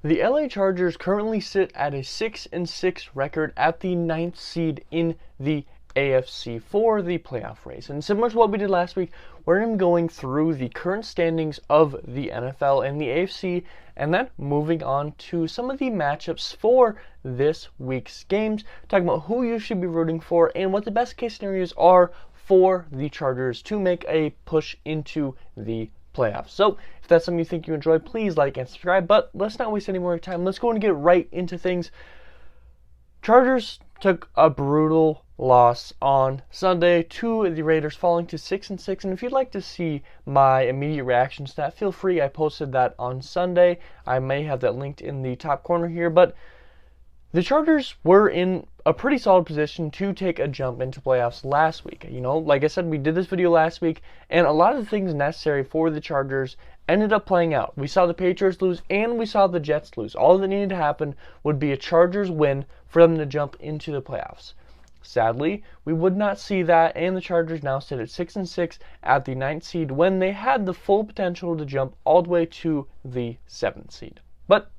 The LA Chargers currently sit at a 6-6 record at the 9th seed in the AFC for the playoff race. And similar to what we did last week, we're going to be going through the current standings of the NFL and the AFC, and then moving on to some of the matchups for this week's games, talking about who you should be rooting for and what the best case scenarios are for the Chargers to make a push into the playoffs. So if that's something you think you enjoy, please like and subscribe. But let's not waste any more time. Let's go and get right into things. Chargers took a brutal loss on Sunday to the Raiders, falling to 6-6. And if you'd like to see my immediate reaction to that, feel free. I posted that on Sunday. I may have that linked in the top corner here. But the Chargers were in a pretty solid position to take a jump into playoffs last week. You know, like I said, we did this video last week, and a lot of the things necessary for the Chargers ended up playing out. We saw the Patriots lose, and we saw the Jets lose. All that needed to happen would be a Chargers win for them to jump into the playoffs. Sadly, we would not see that, and the Chargers now sit at 6-6 at the 9th seed when they had the full potential to jump all the way to the 7th seed. But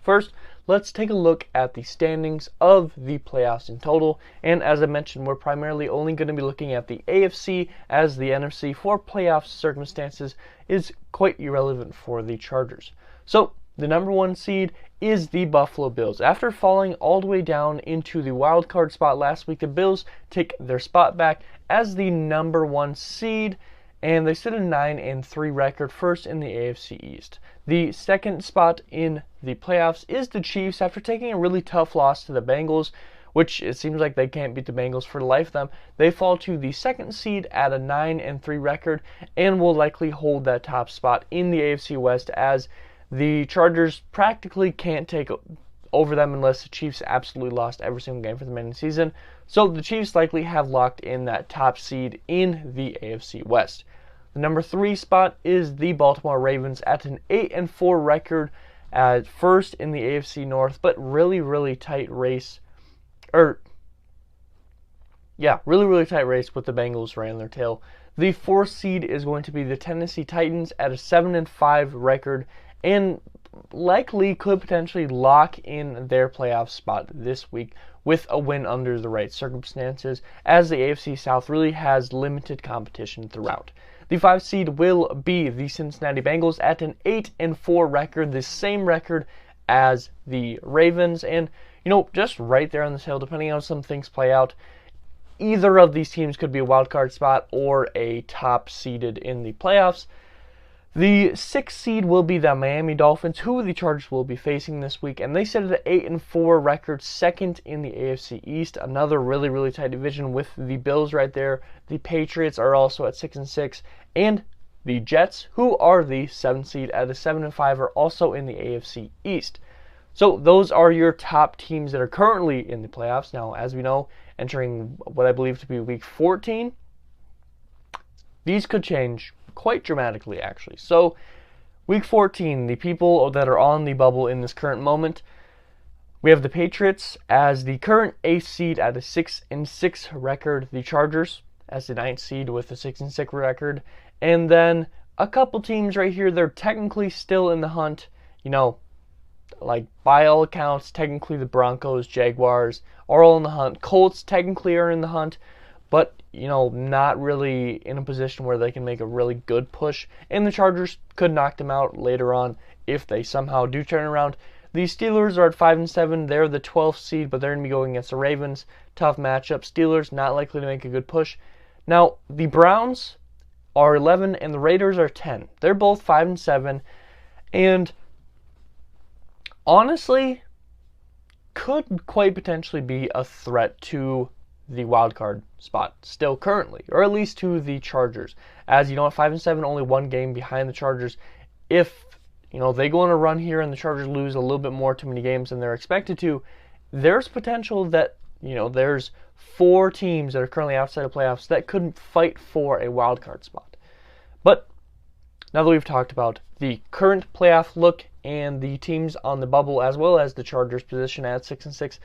first, let's take a look at the standings of the playoffs in total. And as I mentioned, we're primarily only going to be looking at the AFC, as the NFC for playoff circumstances is quite irrelevant for the Chargers. So the number 1 seed is the Buffalo Bills. After falling all the way down into the wild card spot last week, the Bills take their spot back as the number 1 seed, and they sit a 9-3 record, first in the AFC East. The second spot in the playoffs is the Chiefs, after taking a really tough loss to the Bengals, which it seems like they can't beat the Bengals for the life of them. They fall to the 2nd seed at a 9-3 record and will likely hold that top spot in the AFC West, as the Chargers practically can't take over them unless the Chiefs absolutely lost every single game for them in the season. So the Chiefs likely have locked in that top seed in the AFC West. The number 3 spot is the Baltimore Ravens at an 8-4 record, at first in the AFC North, but really tight race. Really tight race with the Bengals right on their tail. The 4th seed is going to be the Tennessee Titans at a 7-5 record, and likely could potentially lock in their playoff spot this week with a win under the right circumstances, as the AFC South really has limited competition throughout. The 5th seed will be the Cincinnati Bengals at an 8-4 record, the same record as the Ravens. And, you know, just right there on the tail, depending on how some things play out, either of these teams could be a wild card spot or a top seeded in the playoffs. The 6th seed will be the Miami Dolphins, who the Chargers will be facing this week, and they sit at an 8-4 record, second in the AFC East. Another really tight division with the Bills right there. The Patriots are also at 6-6, and the Jets, who are the 7th seed at a 7-5, are also in the AFC East. So those are your top teams that are currently in the playoffs. Now, as we know, entering what I believe to be week 14, these could change quite dramatically, actually. So week 14, the people that are on the bubble in this current moment, we have the Patriots as the current 8th seed at a 6-6 record, the Chargers as the 9th seed with a 6-6 record, and then a couple teams right here, they're technically still in the hunt, you know, like by all accounts, technically the Broncos, Jaguars are all in the hunt. Colts technically are in the hunt, but, you know, not really in a position where they can make a really good push. And the Chargers could knock them out later on if they somehow do turn around. The Steelers are at 5-7. They're the 12th seed, but they're going to be going against the Ravens. Tough matchup. Steelers not likely to make a good push. Now, the Browns are 11 and the Raiders are 10. They're both 5-7. And honestly, could quite potentially be a threat to the wild card spot still currently, or at least to the Chargers. As you know, at 5-7, only 1 game behind the Chargers. If, you know, they go on a run here and the Chargers lose a little bit more too many games than they're expected to, there's potential that, you know, there's 4 teams that are currently outside of playoffs that could fight for a wild card spot. But now that we've talked about the current playoff look and the teams on the bubble, as well as the Chargers' position at 6-6,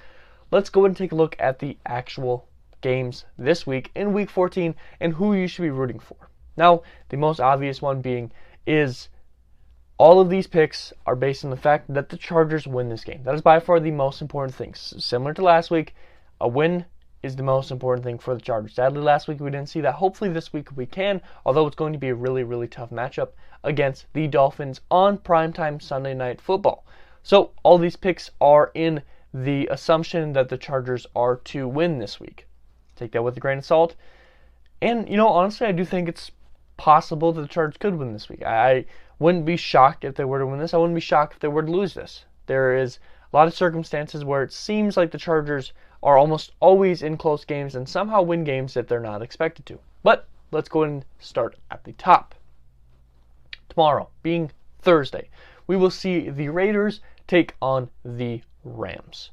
let's go and take a look at the actual games this week in Week 14 and who you should be rooting for. Now, the most obvious one being is All of these picks are based on the fact that the Chargers win this game. That is by far the most important thing. Similar to last week, a win is the most important thing for the Chargers. Sadly, last week we didn't see that. Hopefully this week we can, although it's going to be a really, really tough matchup against the Dolphins on primetime Sunday Night Football. So all these picks are in the assumption that the Chargers are to win this week. Take that with a grain of salt. And, honestly, I do think it's possible that the Chargers could win this week. I wouldn't be shocked if they were to win this. I wouldn't be shocked if they were to lose this. There is a lot of circumstances where it seems like the Chargers are almost always in close games and somehow win games that they're not expected to. But let's go ahead and start at the top. Tomorrow, being Thursday, we will see the Raiders take on the Rams.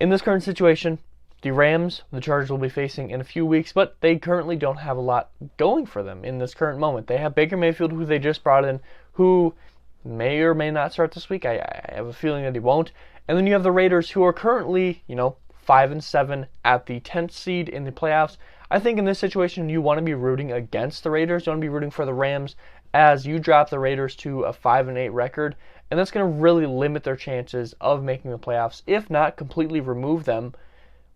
In this current situation, the Rams, the Chargers will be facing in a few weeks, but they currently don't have a lot going for them in this current moment. They have Baker Mayfield, who they just brought in, who may or may not start this week. I have a feeling that he won't. And then you have the Raiders, who are currently, 5-7 at the 10th seed in the playoffs. I think in this situation, you want to be rooting against the Raiders. You want to be rooting for the Rams as you drop the Raiders to a 5-8 record. And that's going to really limit their chances of making the playoffs, if not completely remove them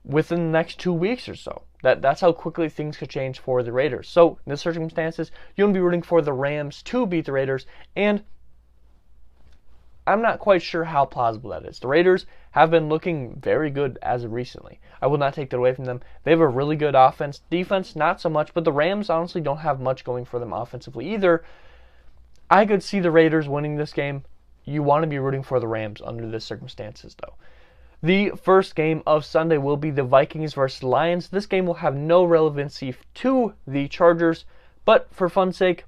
within the next 2 weeks or so. That's how quickly things could change for the Raiders. So in this circumstances, you want to be rooting for the Rams to beat the Raiders, and I'm not quite sure how plausible that is. The Raiders have been looking very good as of recently. I will not take that away from them. They have a really good offense. Defense, not so much, but the Rams honestly don't have much going for them offensively either. I could see the Raiders winning this game. You want to be rooting for the Rams under these circumstances, though. The first game of Sunday will be the Vikings versus Lions. This game will have no relevancy to the Chargers, but for fun's sake,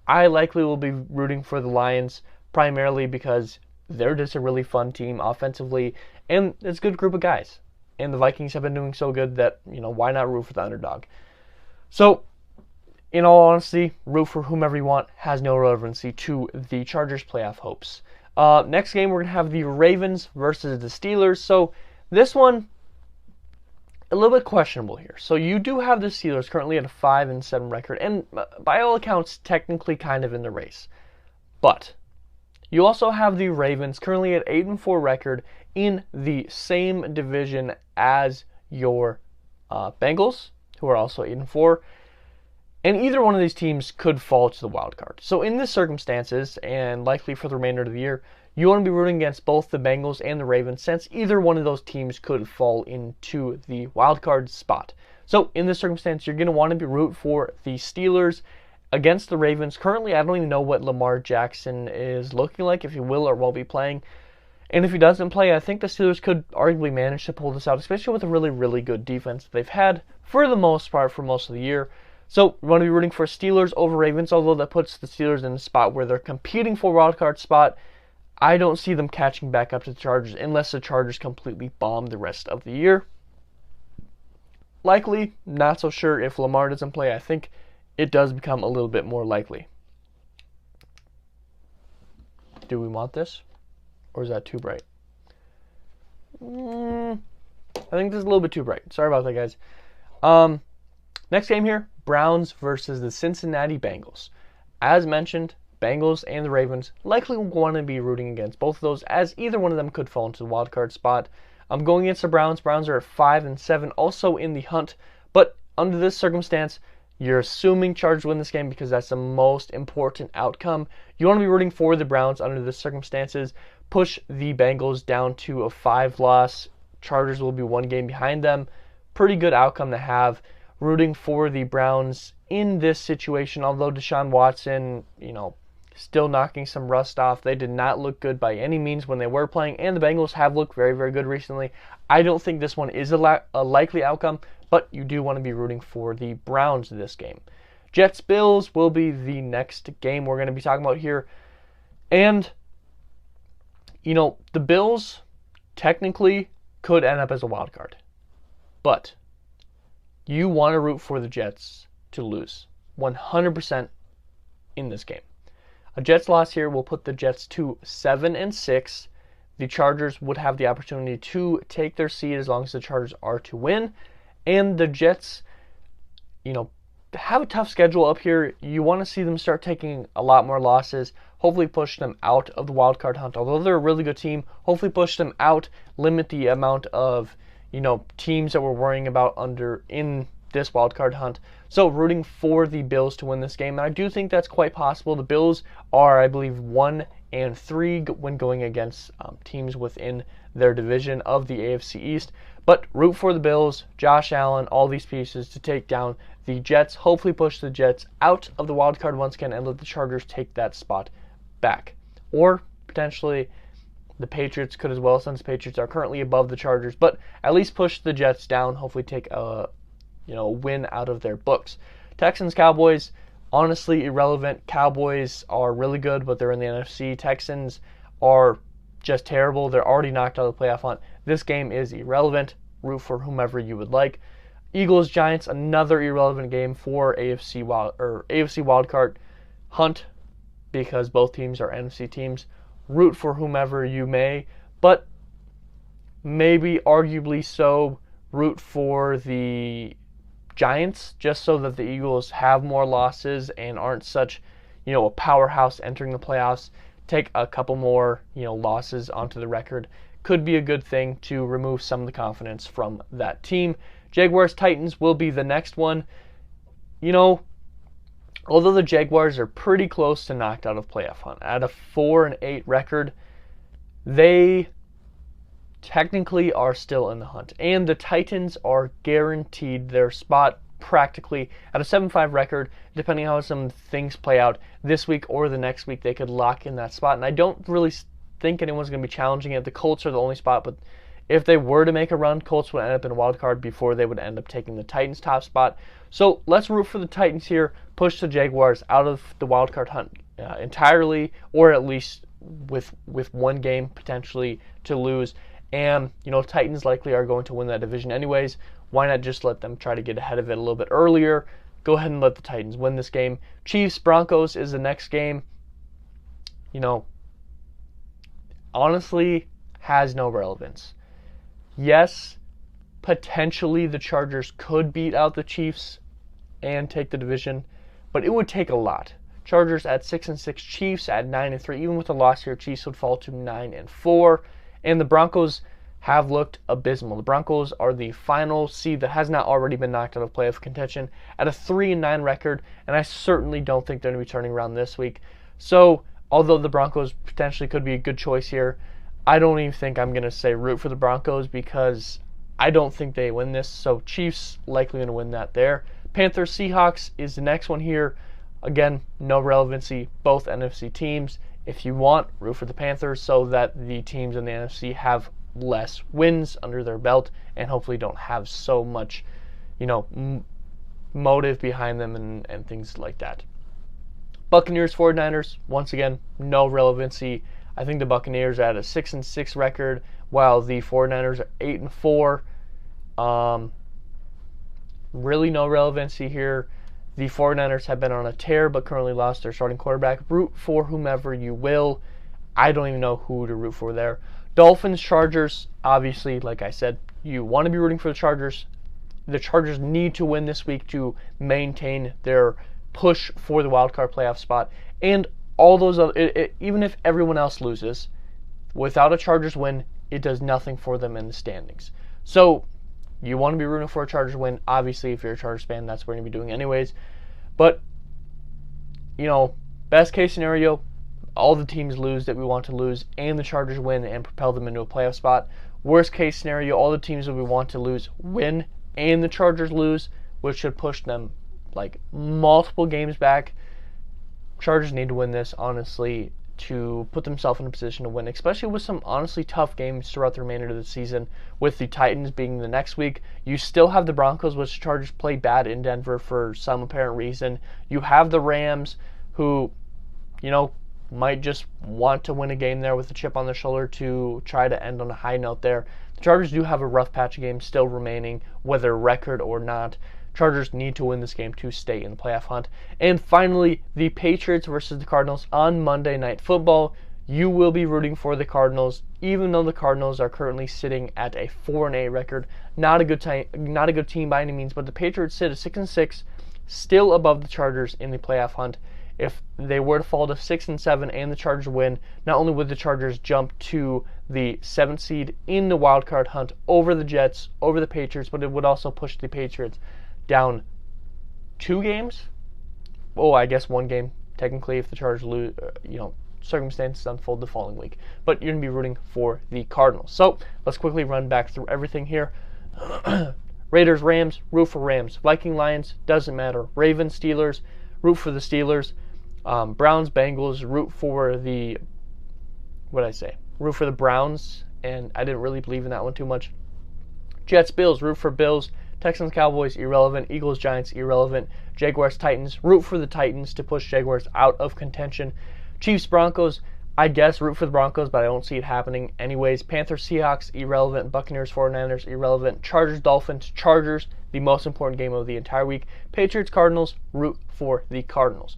I likely will be rooting for the Lions, primarily because they're just a really fun team offensively, and it's a good group of guys. And the Vikings have been doing so good that, why not root for the underdog? So, in all honesty, root for whomever you want, has no relevancy to the Chargers' playoff hopes. Next game, we're going to have the Ravens versus the Steelers. So this one, a little bit questionable here. So you do have the Steelers currently at a 5-7 record, and by all accounts, technically kind of in the race. But you also have the Ravens currently at 8-4 record in the same division as your Bengals, who are also 8-4. And either one of these teams could fall to the wild card. So in these circumstances, and likely for the remainder of the year, you want to be rooting against both the Bengals and the Ravens, since either one of those teams could fall into the wild card spot. So in this circumstance, you're going to want to be root for the Steelers against the Ravens. Currently, I don't even know what Lamar Jackson is looking like, if he will or won't be playing. And if he doesn't play, I think the Steelers could arguably manage to pull this out, especially with a really, really good defense that they've had for the most part for most of the year. So we want to be rooting for Steelers over Ravens, although that puts the Steelers in a spot where they're competing for a wildcard spot. I don't see them catching back up to the Chargers unless the Chargers completely bomb the rest of the year. Likely, not so sure if Lamar doesn't play. I think it does become a little bit more likely. Do we want this? Or is that too bright? I think this is a little bit too bright. Sorry about that, guys. Next game here, Browns versus the Cincinnati Bengals. As mentioned, Bengals and the Ravens likely want to be rooting against both of those, as either one of them could fall into the wild card spot. I'm going against the Browns. Browns are at 5-7, also in the hunt. But under this circumstance, you're assuming Chargers win this game because that's the most important outcome. You want to be rooting for the Browns under this circumstances. Push the Bengals down to a 5-loss. Chargers will be one game behind them. Pretty good outcome to have. Rooting for the Browns in this situation, although Deshaun Watson, still knocking some rust off. They did not look good by any means when they were playing, and the Bengals have looked very, very good recently. I don't think this one is a likely outcome, but you do want to be rooting for the Browns this game. Jets-Bills will be the next game we're going to be talking about here. And, the Bills technically could end up as a wild card. But you want to root for the Jets to lose 100% in this game. A Jets loss here will put the Jets to 7-6. The Chargers would have the opportunity to take their seed as long as the Chargers are to win. And the Jets, have a tough schedule up here. You want to see them start taking a lot more losses. hopefully push them out of the wild card hunt. Although they're a really good team, hopefully push them out, limit the amount of, teams that we're worrying about in this wild card hunt. So rooting for the Bills to win this game, and I do think that's quite possible. The Bills are, I believe, 1-3 when going against teams within their division of the AFC East. But root for the Bills, Josh Allen, all these pieces to take down the Jets. Hopefully push the Jets out of the wild card once again and let the Chargers take that spot back. Or potentially the Patriots could as well, since the Patriots are currently above the Chargers. But at least push the Jets down. Hopefully take a win out of their books. Texans, Cowboys, honestly irrelevant. Cowboys are really good, but they're in the NFC. Texans are just terrible. They're already knocked out of the playoff hunt. This game is irrelevant. Root for whomever you would like. Eagles, Giants, another irrelevant game for AFC wildcard hunt because both teams are NFC teams. Root for whomever you may, but maybe arguably so root for the Giants just so that the Eagles have more losses and aren't such, a powerhouse entering the playoffs. Take a couple more, losses onto the record. Could be a good thing to remove some of the confidence from that team. Jaguars, Titans will be the next one. Although the Jaguars are pretty close to knocked out of playoff hunt, at a 4-8 record, they technically are still in the hunt. And the Titans are guaranteed their spot practically at a 7-5 record. Depending on how some things play out this week or the next week, they could lock in that spot. And I don't really think anyone's going to be challenging it. The Colts are the only spot, but if they were to make a run, Colts would end up in a wild card before they would end up taking the Titans' top spot. So let's root for the Titans here, push the Jaguars out of the wild card hunt entirely, or at least with one game potentially to lose. And, Titans likely are going to win that division anyways. Why not just let them try to get ahead of it a little bit earlier? Go ahead and let the Titans win this game. Chiefs, Broncos is the next game. Honestly, has no relevance. Yes, potentially the Chargers could beat out the Chiefs and take the division, but it would take a lot. Chargers at 6-6, Chiefs at 9-3. Even with a loss here, Chiefs would fall to 9-4. And the Broncos have looked abysmal. The Broncos are the final seed that has not already been knocked out of playoff contention at a 3-9 record, and I certainly don't think they're going to be turning around this week. So, although the Broncos potentially could be a good choice here, I don't even think I'm going to say root for the Broncos because I don't think they win this. So, Chiefs likely going to win that there. Panthers, Seahawks is the next one here. Again, no relevancy, both NFC teams. If you want, root for the Panthers so that the teams in the NFC have less wins under their belt and hopefully don't have so much, motive behind them and things like that. Buccaneers, 49ers, once again, no relevancy. I think the Buccaneers are at a 6-6 record while the 49ers are 8-4. Really no relevancy here. The 49ers have been on a tear but currently lost their starting quarterback. Root for whomever you will. I don't even know who to root for there. Dolphins, Chargers, obviously, like I said, you want to be rooting for the Chargers. The Chargers need to win this week to maintain their push for the wildcard playoff spot. And all those other, even if everyone else loses, without a Chargers win, it does nothing for them in the standings. So, you want to be rooting for a Chargers win. Obviously, if you're a Chargers fan, that's what you're going to be doing anyways. But, best case scenario, all the teams lose that we want to lose, and the Chargers win and propel them into a playoff spot. Worst case scenario, all the teams that we want to lose win, and the Chargers lose, which should push them multiple games back. Chargers need to win this, honestly, to put themselves in a position to win, especially with some honestly tough games throughout the remainder of the season, with the Titans being the next week. You still have the Broncos, which the Chargers played bad in Denver for some apparent reason. You have the Rams, who, might just want to win a game there with a chip on their shoulder to try to end on a high note there. The Chargers do have a rough patch of games still remaining, whether record or not. Chargers need to win this game to stay in the playoff hunt. And finally, the Patriots versus the Cardinals on Monday Night Football. You will be rooting for the Cardinals, even though the Cardinals are currently sitting at a 4-8 record. Not a good team by any means, but the Patriots sit at 6-6, still above the Chargers in the playoff hunt. if they were to fall to 6 and 7 and the Chargers win, not only would the Chargers jump to the 7th seed in the wild card hunt over the Jets, over the Patriots, but it would also push the Patriots down 2 games. Oh, I guess 1 game technically if the Chargers lose, circumstances unfold the following week. But you're going to be rooting for the Cardinals. So let's quickly run back through everything here. Raiders, Rams, root for Rams. Viking, Lions, doesn't matter. Ravens, Steelers, root for the Steelers. Browns, Bengals, root for the, root for the Browns, and I didn't really believe in that one too much. Jets, Bills, root for Bills. Texans, Cowboys, irrelevant. Eagles, Giants, irrelevant. Jaguars, Titans, root for the Titans to push Jaguars out of contention. Chiefs, Broncos, I guess root for the Broncos, but I don't see it happening anyways. Panthers, Seahawks, irrelevant. Buccaneers, 49ers, irrelevant. Chargers, Dolphins, Chargers, the most important game of the entire week. Patriots, Cardinals, root for the Cardinals.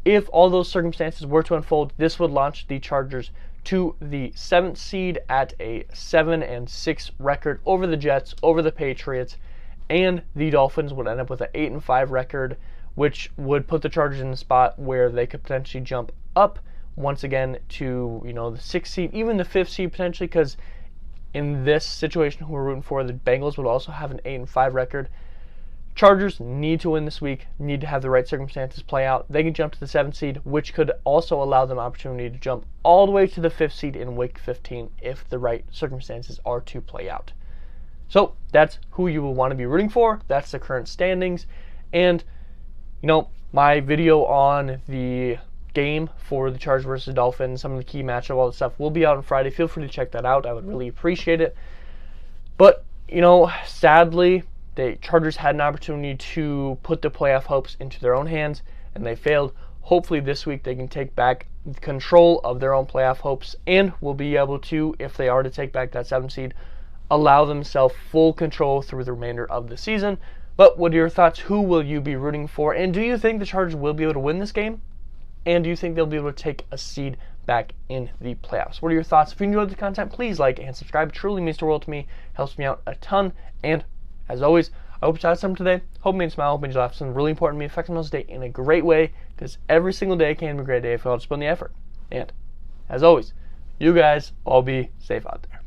If all those circumstances were to unfold, this would launch the Chargers to the 7th seed at a 7-6 record over the Jets, over the Patriots, and the Dolphins would end up with an 8-5 record, which would put the Chargers in a spot where they could potentially jump up once again to, the 6th seed, even the 5th seed potentially, because in this situation who we're rooting for, the Bengals would also have an 8-5 record. Chargers need to win this week, need to have the right circumstances play out. They can jump to the 7th seed, which could also allow them opportunity to jump all the way to the 5th seed in week 15 if the right circumstances are to play out. So that's who you will want to be rooting for. That's the current standings. And, my video on the game for the Chargers versus Dolphins, some of the key matchup, all that stuff will be out on Friday. Feel free to check that out. I would really appreciate it. But, sadly, the Chargers had an opportunity to put the playoff hopes into their own hands, and they failed. Hopefully this week they can take back control of their own playoff hopes and will be able to, if they are to take back that 7th seed, allow themselves full control through the remainder of the season. But what are your thoughts? Who will you be rooting for? And do you think the Chargers will be able to win this game? And do you think they'll be able to take a seed back in the playoffs? What are your thoughts? If you enjoyed the content, please like and subscribe. It truly means the world to me. Helps me out a ton. And as always, I hope you had something today. Hope it made you smile. Hope it made you laugh. Something really important to me. Affects my day in a great way. Because every single day can be a great day if you all just put in the effort. And as always, you guys all be safe out there.